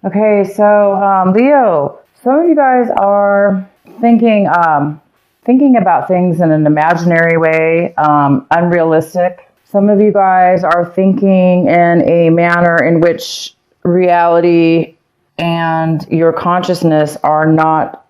Okay, so Leo, some of you guys are thinking about things in an imaginary way, unrealistic. Some of you guys are thinking in a manner in which reality and your consciousness are not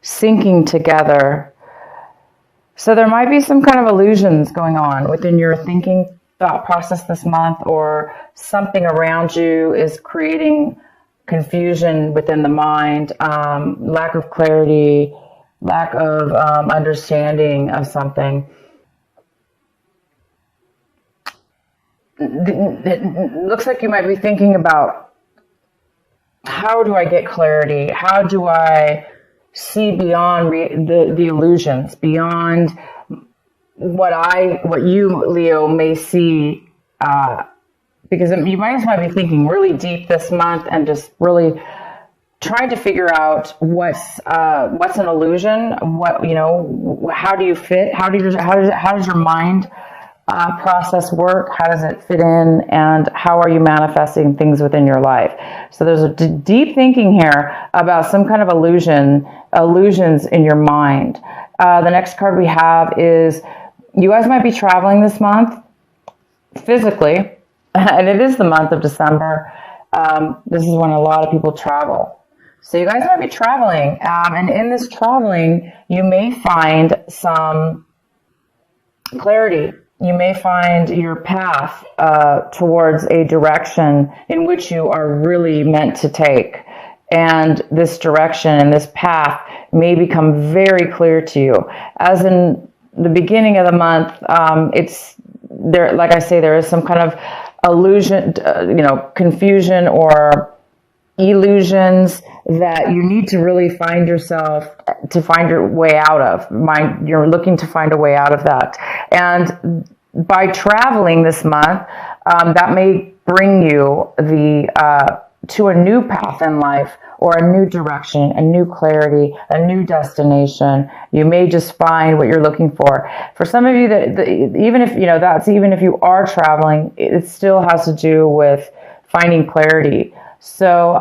syncing together. So there might be some kind of illusions going on within your thinking thought process this month, or something around you is creating confusion within the mind, lack of clarity, lack of understanding of something. It looks like you might be thinking about, how do I get clarity? How do I see beyond the illusions, beyond what you, Leo, may see, because you might as well be thinking really deep this month and just really trying to figure out what's an illusion, how do you fit, how does your mind process work, how does it fit in, and how are you manifesting things within your life. So there's a deep thinking here about some kind of illusions in your mind. The next card we have is, you guys might be traveling this month physically, and it is the month of December. This is when a lot of people travel. So you guys might be traveling, and in this traveling, you may find some clarity. You may find your path towards a direction in which you are really meant to take. And this direction and this path may become very clear to you. As in the beginning of the month, it's there. Like I say, there is some kind of illusion, confusion or illusions that you need to really find your way out of. You're looking to find a way out of that. And by traveling this month, that may bring you to a new path in life, or a new direction, a new clarity, a new destination. You may just find what you're looking for. For some of you, even if you are traveling, it still has to do with finding clarity. So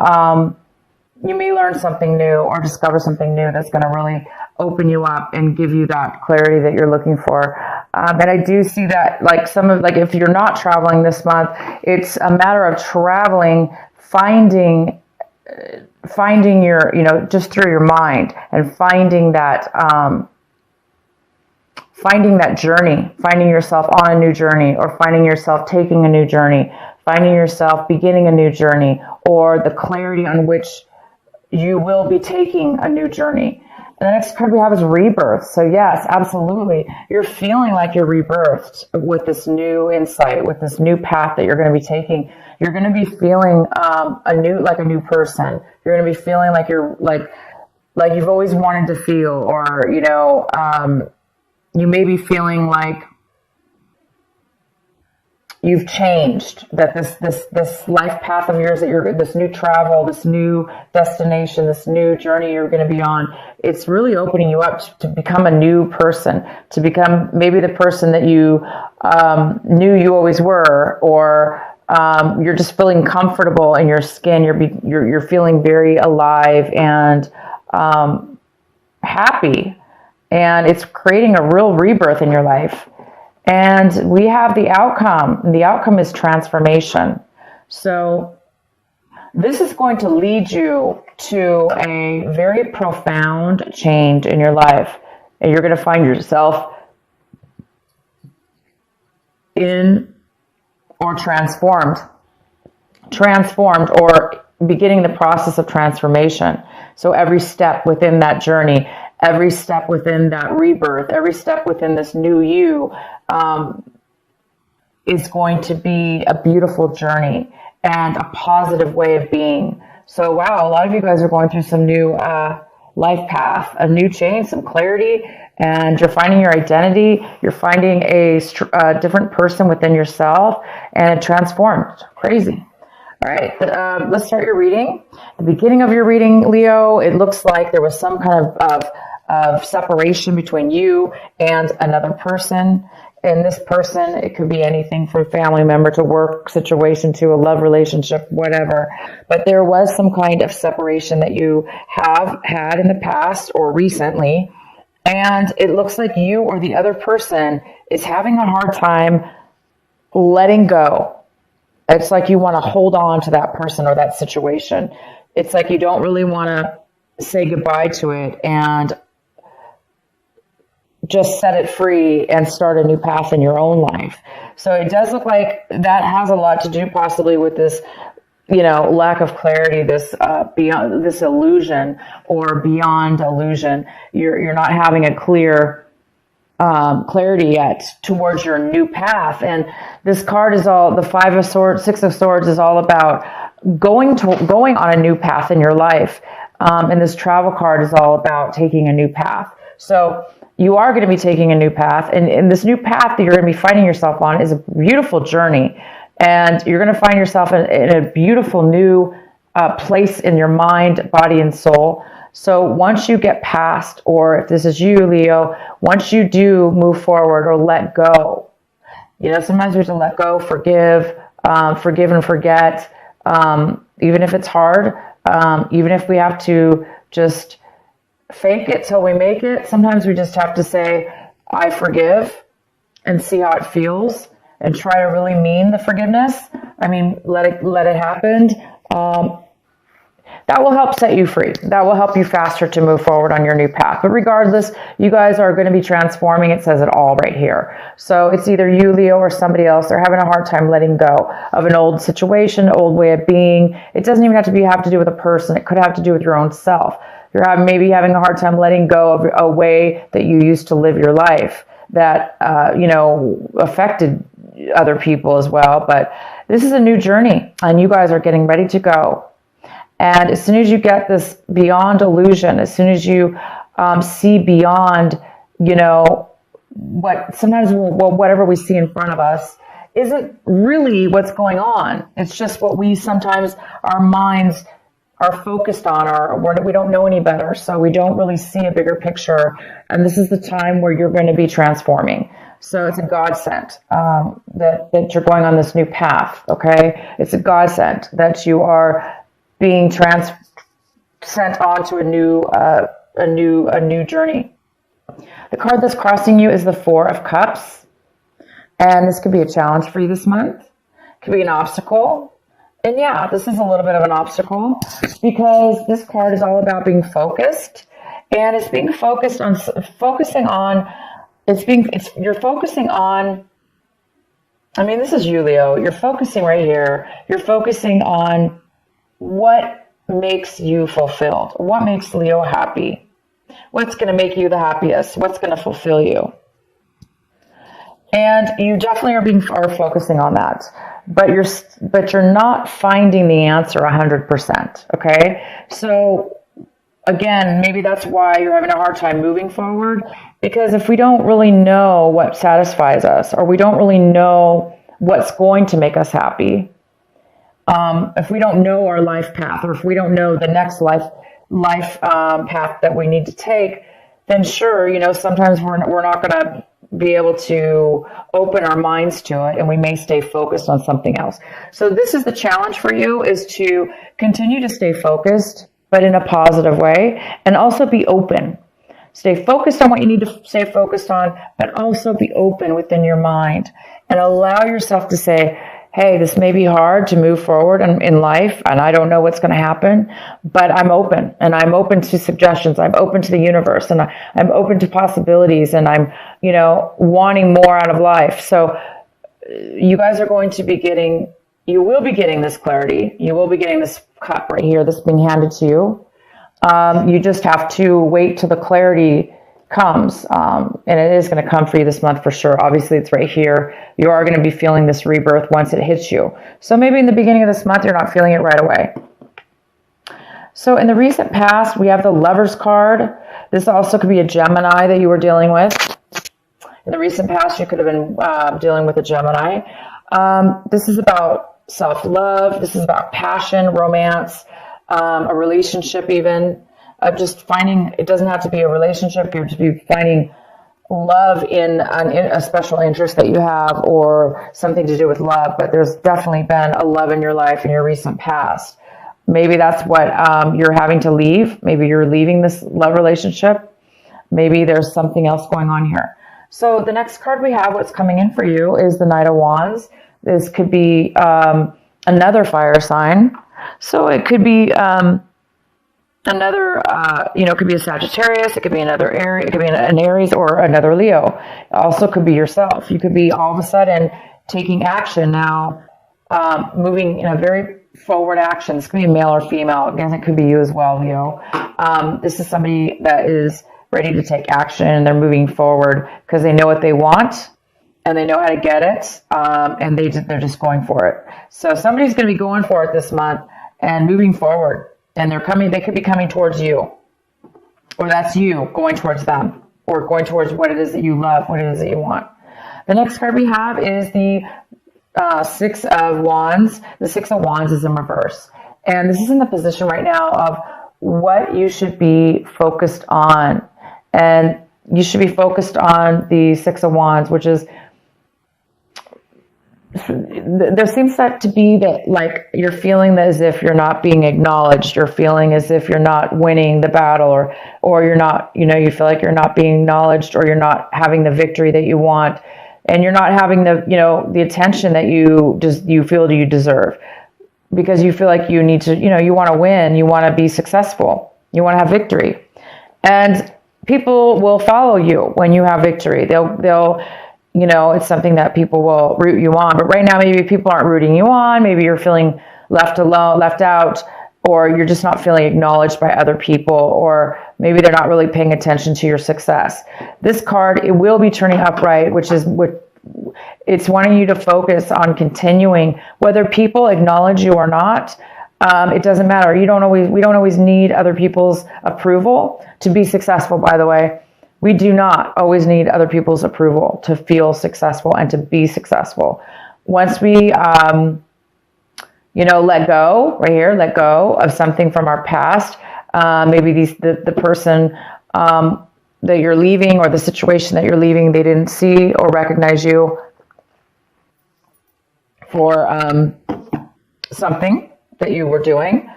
you may learn something new or discover something new that's going to really open you up and give you that clarity that you're looking for. And I do see that, if you're not traveling this month, it's a matter of traveling, finding your, just through your mind, and finding that journey, finding yourself on a new journey, or finding yourself taking a new journey, finding yourself beginning a new journey, or the clarity on which you will be taking a new journey. And the next card we have is rebirth. So yes, absolutely. You're feeling like you're rebirthed with this new insight, with this new path that you're going to be taking. You're going to be feeling a new person. You're going to be feeling like you're like you've always wanted to feel, or you may be feeling like you've changed, that this life path of yours, this new travel, this new destination, this new journey you're going to be on, it's really opening you up to become a new person, to become maybe the person that you knew you always were, or you're just feeling comfortable in your skin. You're feeling very alive and happy, and it's creating a real rebirth in your life. And we have the outcome, and the outcome is transformation. So this is going to lead you to a very profound change in your life, and you're going to find yourself in or transformed or beginning the process of transformation. So every step within that journey, every step within that rebirth, every step within this new you is going to be a beautiful journey and a positive way of being. So wow, a lot of you guys are going through some new life path, a new change, some clarity, and you're finding your identity. You're finding a different person within yourself, and it transformed. Crazy. All right, let's start your reading. The beginning of your reading, Leo, it looks like there was some kind of separation between you and another person, And this person, it could be anything from family member to work situation to a love relationship, whatever. But there was some kind of separation that you have had in the past or recently. And it looks like you or the other person is having a hard time letting go. It's like you want to hold on to that person or that situation. It's like you don't really want to say goodbye to it and just set it free and start a new path in your own life. So it does look like that has a lot to do possibly with this, lack of clarity, this beyond this illusion or beyond illusion. You're not having a clear clarity yet towards your new path. And this card is all, the Five of Swords, Six of Swords is all about going on a new path in your life. And this travel card is all about taking a new path. So you are going to be taking a new path, and this new path that you're going to be finding yourself on is a beautiful journey, and you're going to find yourself in a beautiful new place in your mind, body, and soul. So once you get past, or if this is you, Leo, once you do move forward or let go, sometimes we have to let go, forgive and forget, even if it's hard, even if we have to just fake it till we make it. Sometimes we just have to say, I forgive, and see how it feels, and try to really mean the forgiveness. Let it happen. That will help set you free. That will help you faster to move forward on your new path. But regardless, you guys are going to be transforming. It says it all right here. So it's either you, Leo, or somebody else. They're having a hard time letting go of an old situation, old way of being. It doesn't even have to do with a person. It could have to do with your own self. You're maybe having a hard time letting go of a way that you used to live your life that, affected other people as well. But this is a new journey, and you guys are getting ready to go. And as soon as you get this beyond illusion, as soon as you see beyond, whatever we see in front of us isn't really what's going on. It's just what we sometimes, our minds are focused on, or we don't know any better, so we don't really see a bigger picture. And this is the time where you're going to be transforming. So it's a godsend that you're going on this new path. Okay, it's a godsend that you are being sent on to a new journey. The card that's crossing you is the Four of Cups, and this could be a challenge for you this month. It could be an obstacle. And yeah, this is a little bit of an obstacle because this card is all about being focused, and it's being focused on you're focusing on, this is you, Leo. You're focusing right here. You're focusing on what makes you fulfilled, what makes Leo happy, what's going to make you the happiest, what's going to fulfill you. And you definitely are focusing on that. But you're not finding the answer 100%. Okay, so again, maybe that's why you're having a hard time moving forward, because if we don't really know what satisfies us, or we don't really know what's going to make us happy, if we don't know our life path, or if we don't know the next life path that we need to take, then sure, sometimes we're not going to be able to open our minds to it, and we may stay focused on something else. So this is the challenge for you, is to continue to stay focused, but in a positive way, and also be open. Stay focused on what you need to stay focused on, but also be open within your mind, and allow yourself to say, hey, this may be hard to move forward in life, and I don't know what's going to happen, but I'm open, and I'm open to suggestions. I'm open to the universe, and I'm open to possibilities, and I'm, wanting more out of life. So you guys are going to be you will be getting this clarity. You will be getting this cup right here that's being handed to you. You just have to wait till the clarity comes, and it is going to come for you this month for sure. Obviously, it's right here. You are going to be feeling this rebirth once it hits you. So maybe in the beginning of this month, you're not feeling it right away. So in the recent past, we have the Lovers card. This also could be a Gemini that you were dealing with. In the recent past, you could have been dealing with a Gemini. This is about self-love. This is about passion, romance, a relationship even. Just finding, it doesn't have to be a relationship. You're just be finding love in a special interest that you have or something to do with love, but there's definitely been a love in your life in your recent past. Maybe that's what you're having to leave. Maybe you're leaving this love relationship. Maybe there's something else going on here. So the next card we have, what's coming in for you, is the Knight of Wands. This could be another fire sign. So it could be another, it could be a Sagittarius, it could be another Aries, it could be an Aries or another Leo. It also could be yourself. You could be all of a sudden taking action now, moving in a very forward action. This could be a male or female. Again, it could be you as well, Leo. This is somebody that is ready to take action and they're moving forward because they know what they want and they know how to get it, and they're just going for it. So somebody's going to be going for it this month and moving forward. And they could be coming towards you, or that's you going towards them, or going towards what it is that you love, what it is that you want. The next card we have is the Six of Wands. The Six of Wands is in reverse. And this is in the position right now of what you should be focused on. And you should be focused on the Six of Wands, which is, there seems to be that, like, you're feeling as if you're not being acknowledged. You're feeling as if you're not winning the battle, or you're not, you feel like you're not being acknowledged, or you're not having the victory that you want, and you're not having the attention that you feel you deserve, because you feel like you need to, you want to win, you want to be successful, you want to have victory, and people will follow you when you have victory. They'll it's something that people will root you on. But right now, maybe people aren't rooting you on. Maybe you're feeling left alone, left out, or you're just not feeling acknowledged by other people, or maybe they're not really paying attention to your success. This card, it will be turning upright, which is what it's wanting you to focus on continuing, whether people acknowledge you or not. It doesn't matter. We don't always need other people's approval to be successful, by the way. We do not always need other people's approval to feel successful and to be successful. Once we, let go of something from our past, maybe the person that you're leaving, or the situation that you're leaving, they didn't see or recognize you for something that you were doing.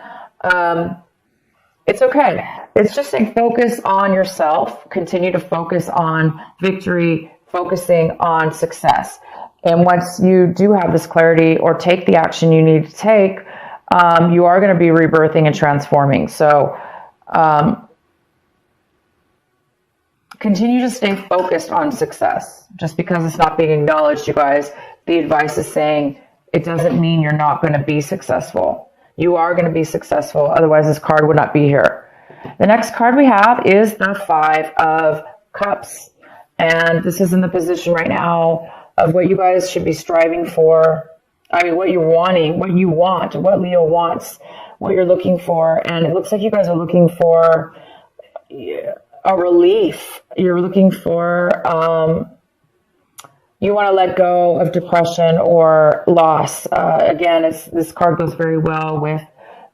It's okay. It's just saying focus on yourself. Continue to focus on victory, focusing on success. And once you do have this clarity or take the action you need to take, you are going to be rebirthing and transforming. So continue to stay focused on success. Just because it's not being acknowledged, you guys, the advice is saying it doesn't mean you're not going to be successful. You are going to be successful. Otherwise, this card would not be here. The next card we have is the Five of Cups. And this is in the position right now of what you guys should be striving for. I mean, what you're wanting, what you want, what Leo wants, what you're looking for. And it looks like you guys are looking for a relief. You're looking for, you want to let go of depression or loss. Again, this card goes very well with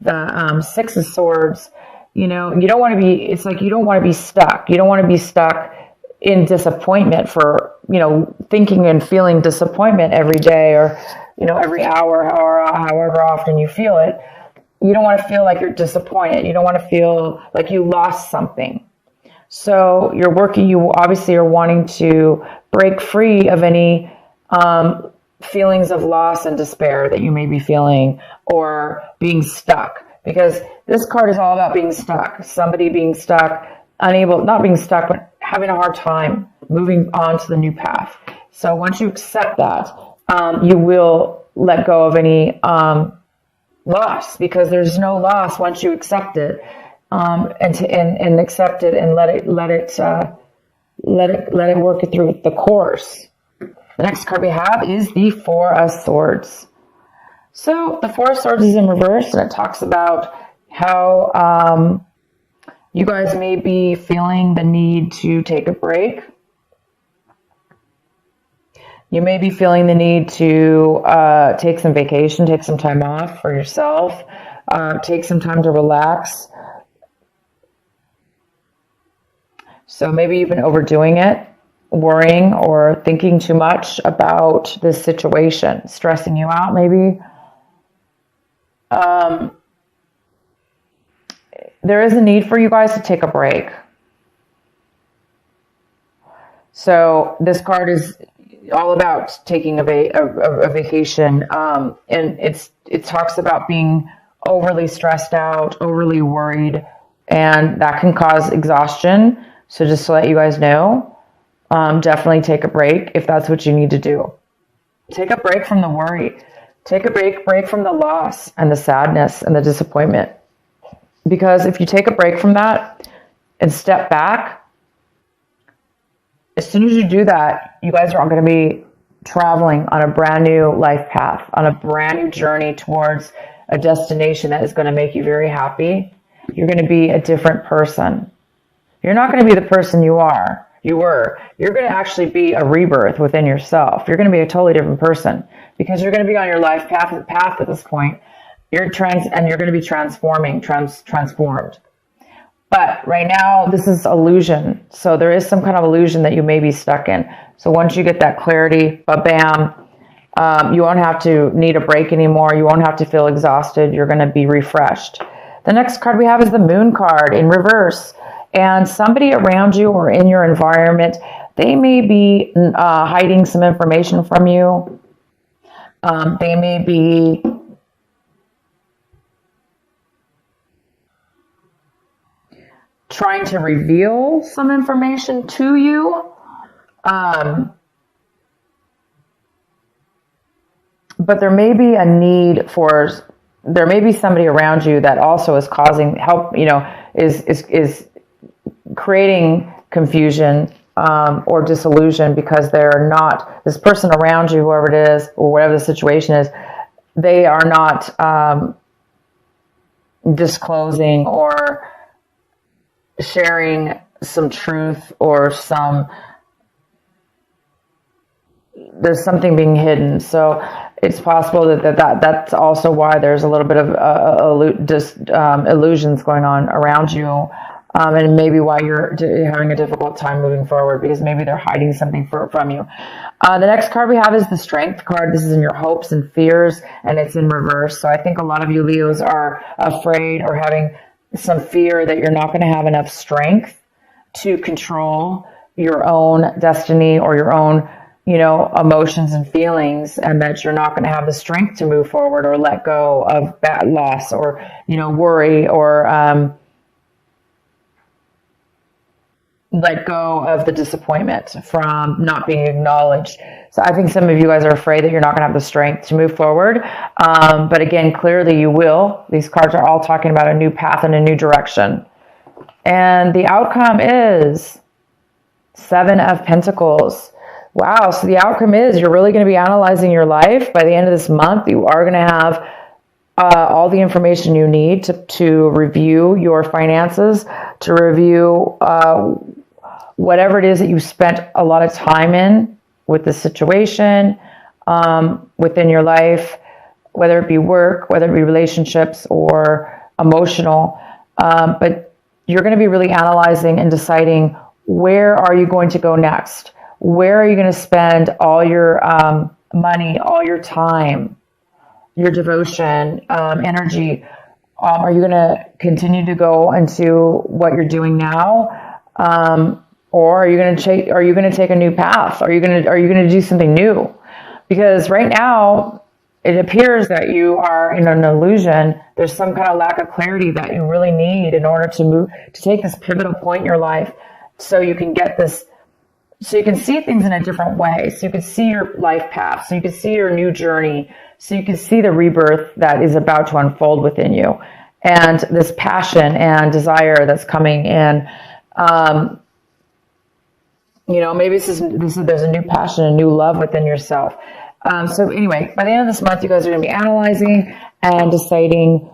the Six of Swords. You don't want to be, it's like you don't want to be stuck. You don't want to be stuck in disappointment for, thinking and feeling disappointment every day, or, every hour, or however often you feel it. You don't want to feel like you're disappointed. You don't want to feel like you lost something. So you obviously are wanting to break free of any feelings of loss and despair that you may be feeling, or being stuck, because this card is all about being stuck. Somebody being stuck, not being stuck, but having a hard time moving on to the new path. So once you accept that, you will let go of any loss, because there's no loss once you accept it. And accept it and let it work it through the course. The next card we have is the Four of Swords. So the Four of Swords is in reverse, and it talks about how you guys may be feeling the need to take a break. You may be feeling the need to take some vacation, take some time off for yourself, take some time to relax. So maybe you've been overdoing it. worrying or thinking too much about this situation, stressing you out maybe. There is a need for you guys to take a break. So this card is all about taking a vacation, and it talks about being overly stressed out, overly worried, and that can cause exhaustion. So just to let you guys know, definitely take a break if that's what you need to do. Take a break from the worry. Take a break from the loss and the sadness and the disappointment. Because if you take a break from that and step back, as soon as you do that, you guys are all going to be traveling on a brand new life path, on a brand new journey towards a destination that is going to make you very happy. You're going to be a different person. You're not going to be the person you were. You're going to actually be a rebirth within yourself. You're going to be a totally different person because you're going to be on your life path at this point. You're going to be transformed. But right now, this is illusion. So there is some kind of illusion that you may be stuck in. So once you get that clarity, bam, you won't have to need a break anymore. You won't have to feel exhausted. You're going to be refreshed. The next card we have is the Moon card in reverse. And somebody around you or in your environment, they may be hiding some information from you. They may be trying to reveal some information to you. But there may be a need there may be somebody around you that also is causing is creating confusion or disillusion because they're not, this person around you, whoever it is, or whatever the situation is, they are not disclosing or sharing some truth or there's something being hidden. So it's possible that's also why there's a little bit of illusions going on around you. And maybe why you're having a difficult time moving forward because maybe they're hiding something from you. The next card we have is the Strength card. This is in your hopes and fears, and it's in reverse. So I think a lot of you Leos are afraid or having some fear that you're not going to have enough strength to control your own destiny or your own, emotions and feelings, and that you're not going to have the strength to move forward or let go of that loss or, worry or, let go of the disappointment from not being acknowledged. So I think some of you guys are afraid that you're not going to have the strength to move forward. But again, clearly you will. These cards are all talking about a new path and a new direction. And the outcome is Seven of Pentacles. Wow. So the outcome is you're really going to be analyzing your life. By the end of this month, you are going to have all the information you need to review your finances, to review whatever it is that you spent a lot of time in with the situation within your life, whether it be work, whether it be relationships or emotional. But you're going to be really analyzing and deciding where are you going to go next? Where are you going to spend all your money, all your time, your devotion, energy? Are you going to continue to go into what you're doing now, or are you going to take a new path? Are you going to do something new? Because right now, it appears that you are in an illusion. There's some kind of lack of clarity that you really need in order to take this pivotal point in your life, so you can get this. So you can see things in a different way. So you can see your life path. So you can see your new journey. So you can see the rebirth that is about to unfold within you, and this passion and desire that's coming in. Maybe there's a new passion, a new love within yourself. So anyway, by the end of this month, you guys are going to be analyzing and deciding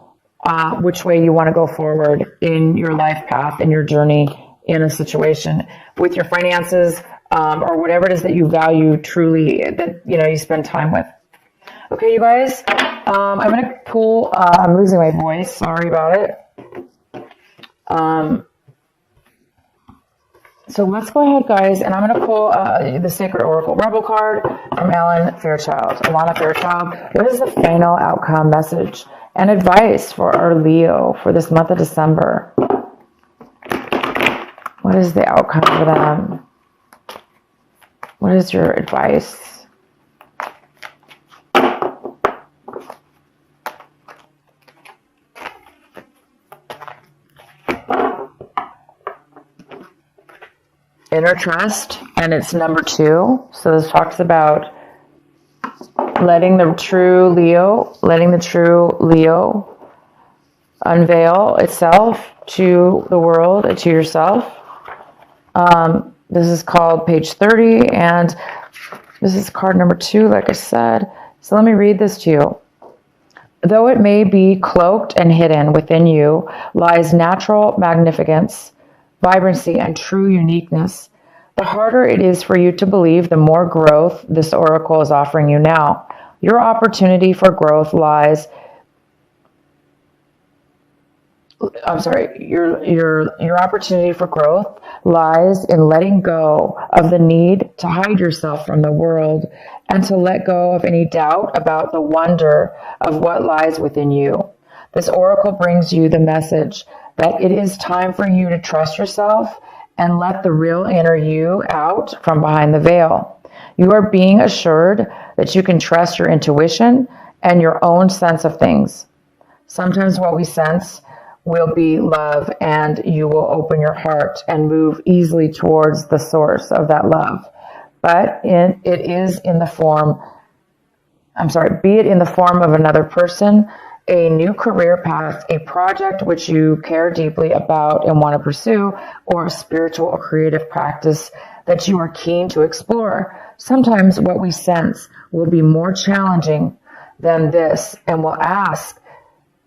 which way you want to go forward in your life path, in your journey, in a situation with your finances, or whatever it is that you value truly, that you spend time with. Okay, you guys, I'm going to pull, I'm losing my voice, sorry about it. So let's go ahead, guys, and I'm going to pull the Sacred Oracle Rebel card from Alana Fairchild. What is the final outcome message and advice for our Leo for this month of December? What is the outcome for them? What is your advice? Inner trust, and it's number 2. So this talks about letting the true Leo unveil itself to the world and to yourself. This is called page 30, and this is card number 2, like I said. So let me read this to you. Though it may be cloaked and hidden within you lies natural magnificence, vibrancy, and true uniqueness. The harder it is for you to believe, the more growth this oracle is offering you now. Your opportunity for growth lies your opportunity for growth lies in letting go of the need to hide yourself from the world and to let go of any doubt about the wonder of what lies within you. This oracle brings you the message that it is time for you to trust yourself and let the real inner you out from behind the veil. You are being assured that you can trust your intuition and your own sense of things. Sometimes what we sense will be love, and you will open your heart and move easily towards the source of that love. But be it in the form of another person, a new career path, a project which you care deeply about and want to pursue, or a spiritual or creative practice that you are keen to explore. Sometimes what we sense will be more challenging than this and will ask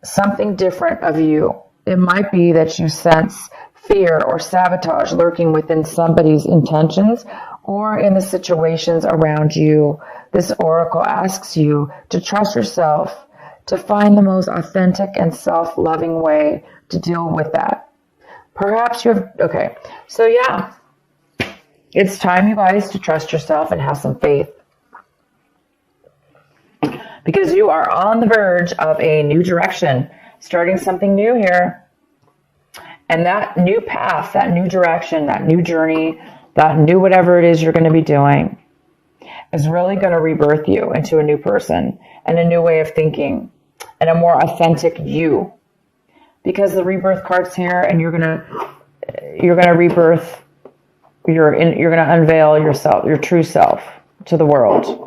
something different of you. It might be that you sense fear or sabotage lurking within somebody's intentions or in the situations around you. This oracle asks you to trust yourself, to find the most authentic and self-loving way to deal with that. Perhaps you have, okay, so yeah, it's time, you guys, to trust yourself and have some faith. Because you are on the verge of a new direction, starting something new here. And that new path, that new direction, that new journey, that new whatever it is you're going to be doing is really going to rebirth you into a new person and a new way of thinking and a more authentic you. Because the rebirth card's here, and you're going to rebirth, you're going to unveil yourself, your true self, to the world.